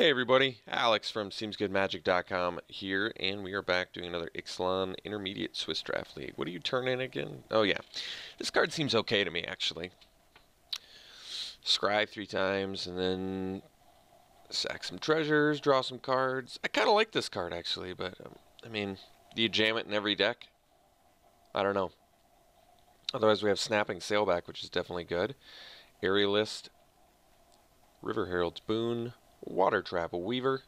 Hey everybody, Alex from SeemsGoodMagic.com here, and we are back doing another Ixalan Intermediate Swiss Draft League. What are you turning again? Oh yeah, this card seems okay to me actually. Scry 3 times, and then sack some treasures, draw some cards. I kind of like this card actually, but I mean, do you jam it in every deck? I don't know. Otherwise we have Snapping Sailback, which is definitely good. Aerialist, River Herald's Boon, Water Trap Weaver,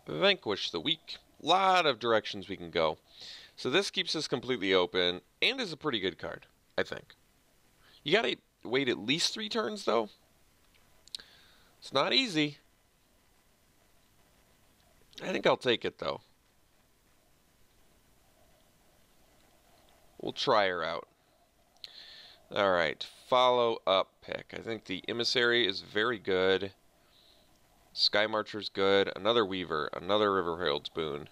Vanquish the Weak. Lot of directions we can go. So this keeps us completely open and is a pretty good card, I think. You gotta wait at least 3 turns though. It's not easy. I think I'll take it though. We'll try her out. Alright, follow up pick. I think the Emissary is very good. Sky Marcher's good. Another Weaver. Another River Herald's Boon.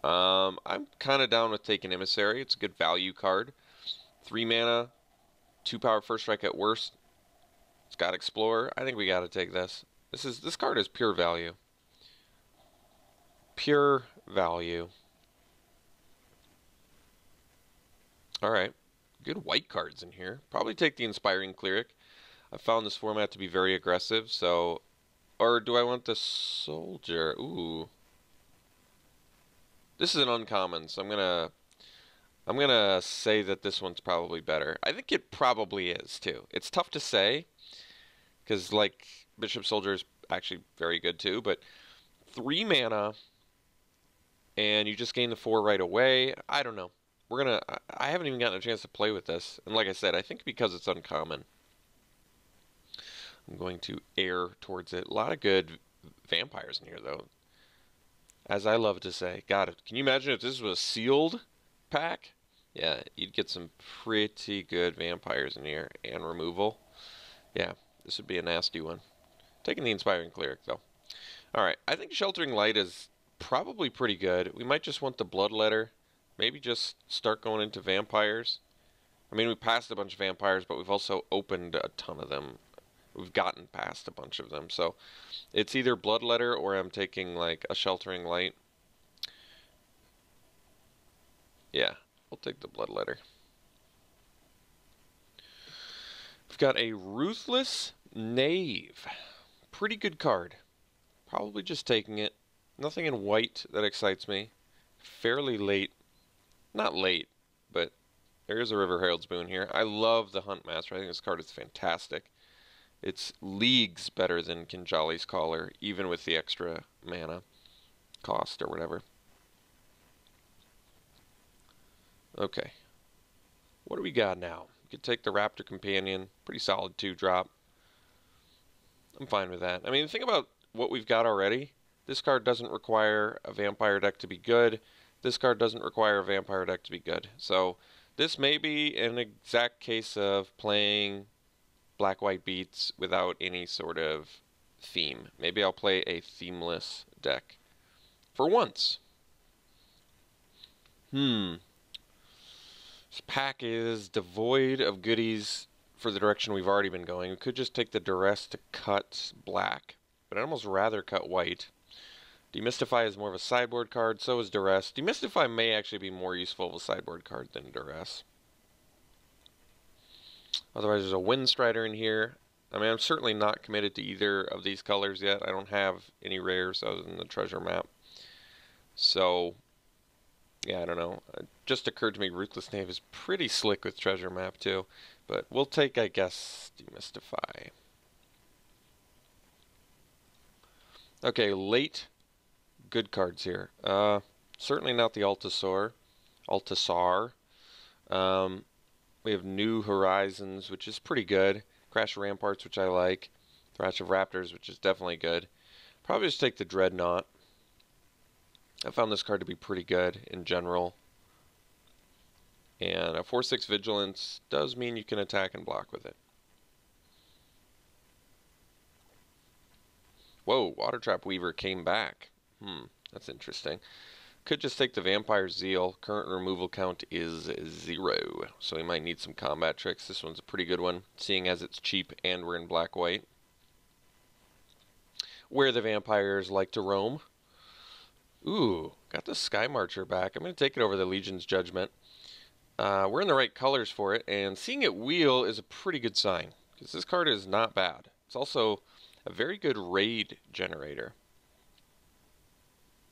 I'm kind of down with taking Emissary. It's a good value card. 3 mana, 2 power first strike at worst. It's got Explorer. I think we got to take this. This card is pure value. Pure value. All right. Good white cards in here. Probably take the Inspiring Cleric. I found this format to be very aggressive, so... Or do I want the Soldier? Ooh. This is an uncommon, so I'm gonna say that this one's probably better. I think it probably is, too. It's tough to say, because, like, Bishop Soldier is actually very good, too, but 3 mana, and you just gain the 4 right away. I don't know. I haven't even gotten a chance to play with this, and like I said, I think because it's uncommon, I'm going to err towards it. A lot of good vampires in here, though. As I love to say. God, can you imagine if this was a sealed pack? Yeah, you'd get some pretty good vampires in here. And removal. Yeah, this would be a nasty one. Taking the Inspiring Cleric, though. Alright, I think Sheltering Light is probably pretty good. We might just want the Bloodletter. Maybe just start going into vampires. I mean, we passed a bunch of vampires, but we've also opened a ton of them. We've gotten past a bunch of them, so it's either Bloodletter or I'm taking like a Sheltering Light. Yeah, we'll take the Bloodletter. We've got a Ruthless Knave. Pretty good card. Probably just taking it. Nothing in white that excites me. Fairly late. Not late, but there is a River Herald's Boon here. I love the Huntmaster. I think this card is fantastic. It's leagues better than Kinjali's Caller, even with the extra mana cost or whatever. Okay. What do we got now? We could take the Raptor Companion. Pretty solid 2-drop. I'm fine with that. I mean, think about what we've got already. This card doesn't require a vampire deck to be good. This card doesn't require a vampire deck to be good. So this may be an exact case of playing black-white beats without any sort of theme. Maybe I'll play a themeless deck. For once. This pack is devoid of goodies for the direction we've already been going. We could just take the Duress to cut black, but I'd almost rather cut white. Demystify is more of a sideboard card, so is Duress. Demystify may actually be more useful of a sideboard card than Duress. Otherwise, there's a Windstrider in here. I mean, I'm certainly not committed to either of these colors yet. I don't have any rares other than the treasure map. So, yeah, I don't know. It just occurred to me Ruthless Knave is pretty slick with treasure map, too. But we'll take, I guess, Demystify. Okay, late good cards here. Certainly not the Altasar. We have New Horizons, which is pretty good. Crash of Ramparts, which I like. Thrash of Raptors, which is definitely good. Probably just take the Dreadnought. I found this card to be pretty good in general. And a 4/6 Vigilance does mean you can attack and block with it. Whoa, Water Trap Weaver came back. That's interesting. Could just take the Vampire Zeal. Current removal count is 0, so we might need some combat tricks. This one's a pretty good one, seeing as it's cheap and we're in black-white. where the vampires like to roam. Ooh, got the Sky Marcher back. I'm going to take it over the Legion's Judgment. We're in the right colors for it, and seeing it wheel is a pretty good sign, because this card is not bad. It's also a very good raid generator.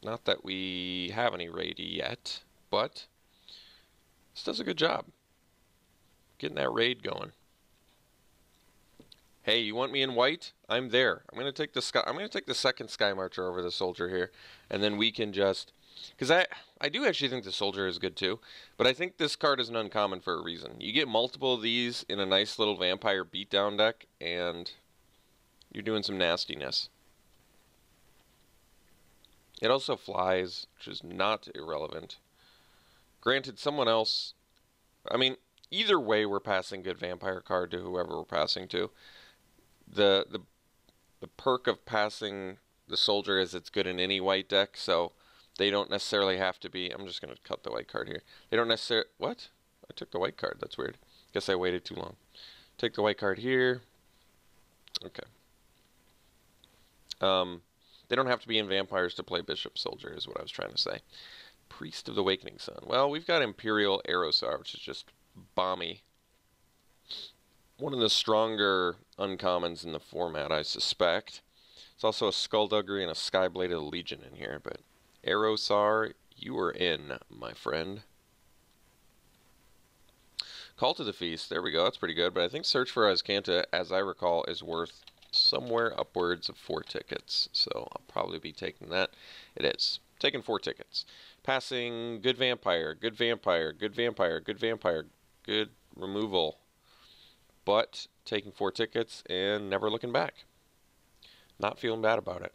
Not that we have any raid yet, but this does a good job getting that raid going. Hey, you want me in white? I'm there. I'm going to take the second Sky Marcher over the soldier here, and then we can just, because I do actually think the soldier is good too, but I think this card is an uncommon for a reason. You get multiple of these in a nice little vampire beatdown deck, and you're doing some nastiness. It also flies, which is not irrelevant. Granted, someone else, I mean, either way we're passing good vampire card to whoever we're passing to. The perk of passing the soldier is it's good in any white deck, so they don't necessarily have to be, I'm just going to cut the white card here. They don't necessarily, what? I took the white card, that's weird. Guess I waited too long. Take the white card here. Okay. They don't have to be in vampires to play Bishop Soldier, is what I was trying to say. Priest of the Awakening Sun. Well, we've got Imperial Aerosar, which is just bomby. One of the stronger uncommons in the format, I suspect. It's also a Skullduggery and a Skybladed Legion in here, but Aerosar, you are in, my friend. Call to the Feast. There we go. That's pretty good, but I think Search for Azcanta, as I recall, is worth somewhere upwards of 4 tickets, so I'll probably be taking that. It is. Taking 4 tickets. Passing good vampire, good vampire, good vampire, good vampire, good removal, but taking 4 tickets and never looking back. Not feeling bad about it.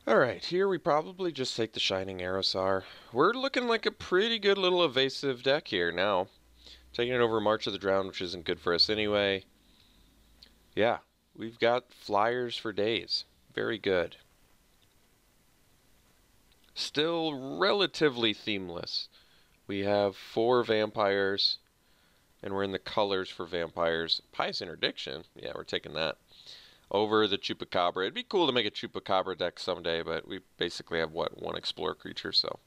Alright, here we probably just take the Shining Aerosar. We're looking like a pretty good little evasive deck here now. Taking it over March of the Drowned, which isn't good for us anyway. Yeah, we've got flyers for days. Very good. Still relatively themeless. We have 4 vampires, and we're in the colors for vampires. Pious Interdiction, yeah, we're taking that. Over the Chupacabra. It'd be cool to make a Chupacabra deck someday, but we basically have, what, 1 Explorer creature, so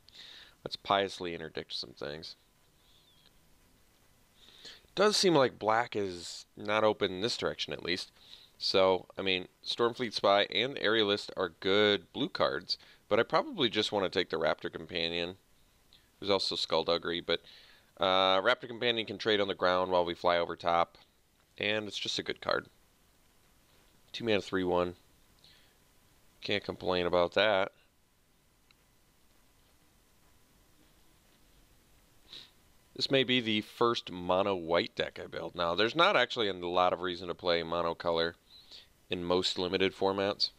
let's piously interdict some things. Does seem like black is not open in this direction, at least. So, I mean, Stormfleet Spy and Aerialist are good blue cards, but I probably just want to take the Raptor Companion. There's also Skullduggery, but Raptor Companion can trade on the ground while we fly over top, and it's just a good card. 2 mana 3/1. Can't complain about that. This may be the first mono white deck I build. Now, there's not actually a lot of reason to play mono color in most limited formats.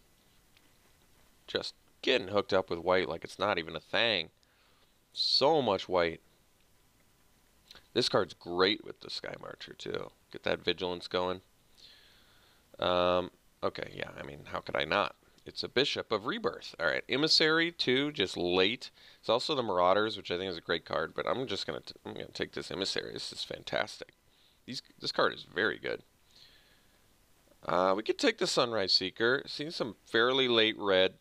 Just getting hooked up with white like it's not even a thing. So much white. This card's great with the Sky Marcher too. Get that vigilance going. Okay, yeah, I mean, how could I not? It's a Bishop of Rebirth. All right, Emissary 2, just late. It's also the Marauders, which I think is a great card, but I'm just gonna take this Emissary. This is fantastic. This card is very good. We could take the Sunrise Seeker. Seen some fairly late red.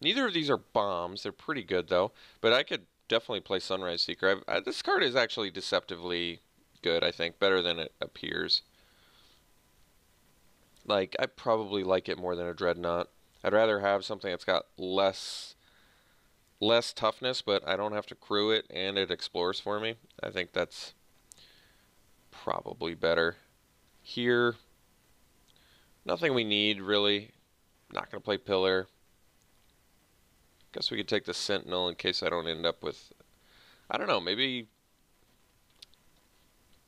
Neither of these are bombs. They're pretty good though, but I could definitely play Sunrise Seeker. This card is actually deceptively good. I think better than it appears. Like, I probably like it more than a Dreadnought. I'd rather have something that's got less toughness, but I don't have to crew it, and it explores for me. I think that's probably better. Here, nothing we need, really. Not going to play Pillar. Guess we could take the Sentinel in case I don't end up with... I don't know, maybe...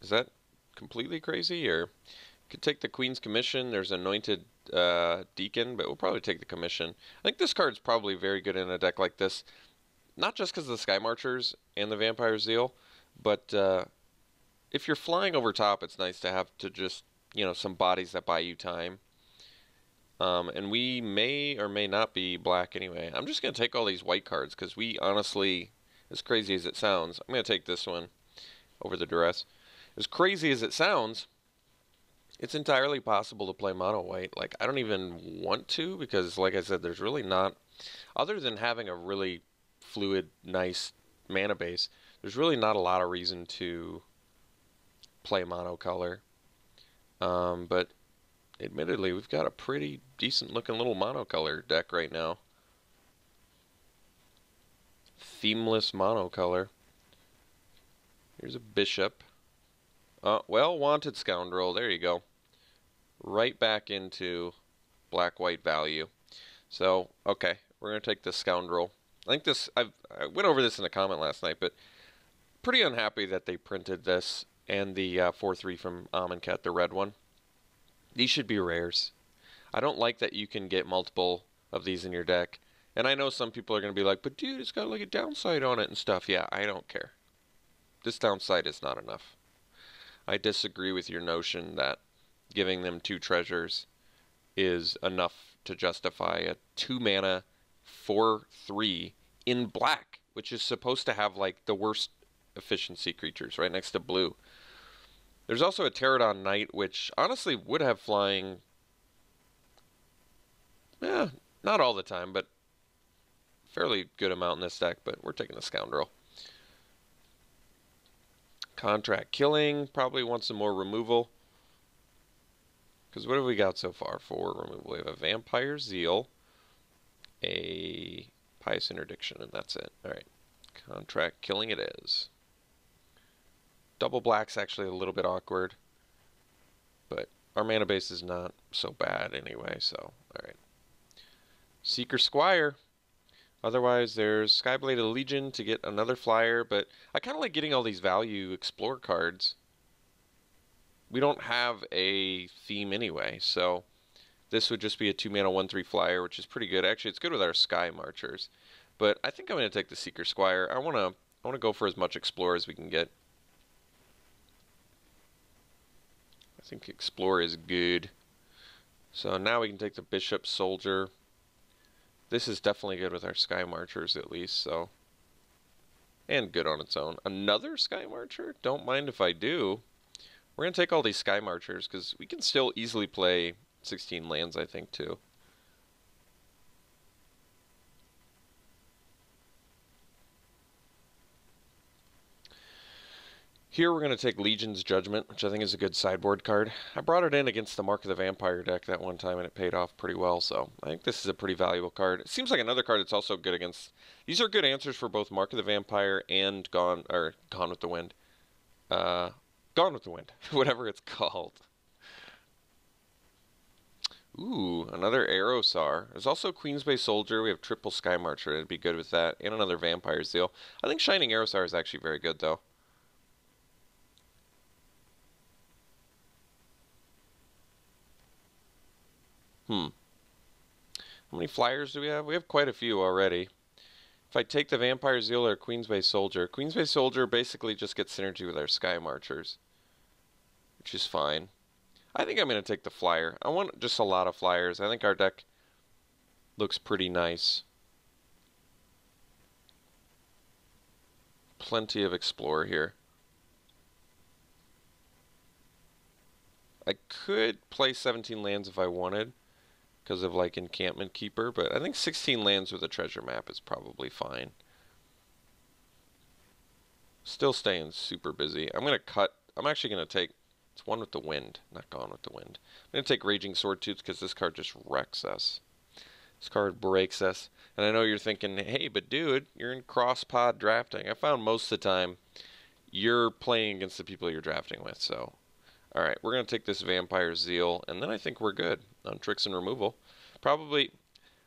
Is that completely crazy, or... Could take the Queen's Commission. There's Anointed Deacon, but we'll probably take the Commission. I think this card's probably very good in a deck like this. Not just because of the Sky Marchers and the Vampire Zeal, but if you're flying over top, it's nice to have to just, you know, some bodies that buy you time. And we may or may not be black anyway. I'm just going to take all these white cards because we honestly, as crazy as it sounds, I'm going to take this one over the Duress. As crazy as it sounds, It's entirely possible to play mono white. Like, I don't even want to because, like I said, there's really not, other than having a really fluid, nice mana base, there's really not a lot of reason to play monocolor. But admittedly, we've got a pretty decent looking little monocolor deck right now. Themeless monocolor. Here's a bishop. Well, wanted scoundrel. There you go. Right back into black-white value. So, okay, we're going to take this scoundrel. I think this, I went over this in a comment last night, but pretty unhappy that they printed this and the 4-3 from Amonkhet, the red one. These should be rares. I don't like that you can get multiple of these in your deck. And I know some people are going to be like, but dude, it's got like a downside on it and stuff. Yeah, I don't care. This downside is not enough. I disagree with your notion that giving them 2 treasures is enough to justify a 2 mana 4-3 in black, which is supposed to have like the worst efficiency creatures right next to blue. There's also a Pterodon Knight, which honestly would have flying. Yeah, not all the time, but fairly good amount in this deck, but we're taking the scoundrel. Contract Killing, probably want some more removal. Because what have we got so far for removal? We have a Vampire Zeal, a Pious Interdiction, and that's it. Alright, Contract Killing it is. Double black's actually a little bit awkward, but our mana base is not so bad anyway, so, alright. Seeker Squire. Otherwise, there's Skybladed Legion to get another flyer, but I kind of like getting all these value Explore cards. We don't have a theme anyway, so this would just be a 2 mana 1/3 flyer, which is pretty good. Actually, it's good with our Sky Marchers, but I think I'm going to take the Seeker Squire. I want to go for as much Explore as we can get. I think Explore is good. So now we can take the Bishop Soldier. This is definitely good with our Sky Marchers at least, so. And good on its own. Another Sky Marcher? Don't mind if I do. We're going to take all these Sky Marchers because we can still easily play 16 lands, I think, too. Here we're going to take Legion's Judgment, which I think is a good sideboard card. I brought it in against the Mark of the Vampire deck that one time, and it paid off pretty well, so I think this is a pretty valuable card. It seems like another card that's also good against... These are good answers for both Mark of the Vampire and Gone with the Wind. Gone with the Wind, whatever it's called. Ooh, another Aerosar. There's also Queensbay Soldier. We have triple Sky Marcher. It'd be good with that. And another Vampire Zeal. I think Shining Aerosar is actually very good, though. How many flyers do we have? We have quite a few already. If I take the Vampire Zeal or Queensbay Soldier basically just gets synergy with our Sky Marchers, which is fine. I think I'm going to take the flyer. I want just a lot of flyers. I think our deck looks pretty nice. Plenty of Explore here. I could play 17 lands if I wanted, because of like Encampment Keeper, but I think 16 lands with a treasure map is probably fine. Still staying super busy. I'm actually going to take, it's One with the Wind, not Gone with the Wind. I'm going to take Raging Swordtooth because this card just wrecks us. This card breaks us. And I know you're thinking, hey, but dude, you're in cross-pod drafting. I found most of the time you're playing against the people you're drafting with, so... Alright, we're going to take this Vampire Zeal, and then I think we're good on tricks and removal. Probably,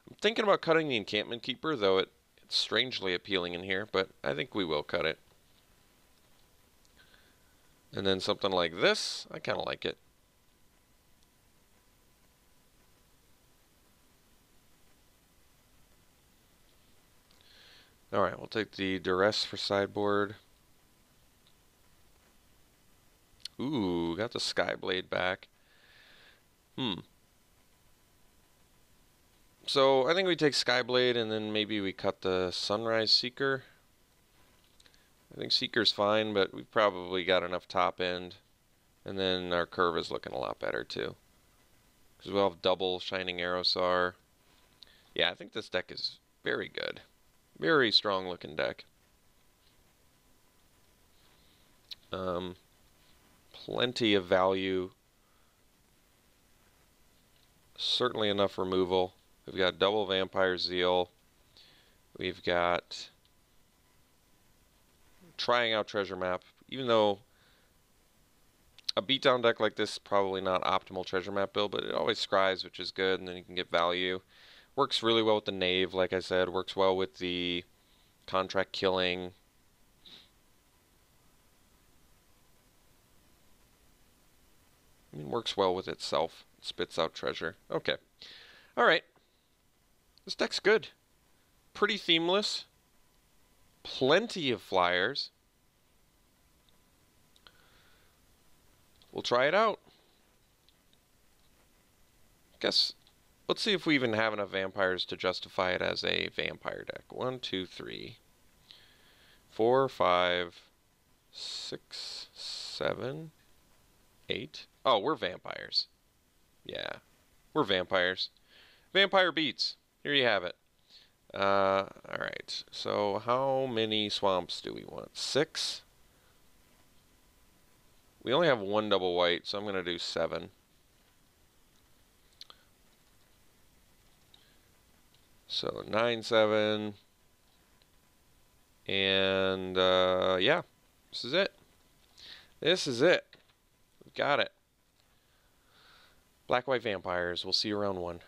I'm thinking about cutting the Encampment Keeper, though it's strangely appealing in here, but I think we will cut it. And then something like this, I kind of like it. Alright, we'll take the Duress for sideboard. Ooh, got the Skyblade back. So, I think we take Skyblade and then maybe we cut the Sunrise Seeker. I think Seeker's fine, but we've probably got enough top end And then our curve is looking a lot better too. Because we'll have double Shining Aerosar. Yeah, I think this deck is very good. Very strong looking deck. Plenty of value. Certainly enough removal. We've got double Vampire Zeal. We've got trying out Treasure Map. Even though a beatdown deck like this is probably not optimal Treasure Map build, but it always scries, which is good, and then you can get value. Works really well with the Knave, like I said. Works well with the Contract Killing. I mean, works well with itself. It spits out treasure. Okay. Alright. This deck's good. Pretty themeless. Plenty of flyers. We'll try it out. Guess, let's see if we even have enough vampires to justify it as a vampire deck. 1, 2, 3, 4, 5, 6, 7, 8. Oh, we're vampires. Yeah, we're vampires. Vampire beats. Here you have it. Alright, so how many swamps do we want? 6? We only have 1 double white, so I'm going to do 7. So 9, 7. And, yeah, this is it. This is it. We've got it. Black, white vampires. We'll see you around 1.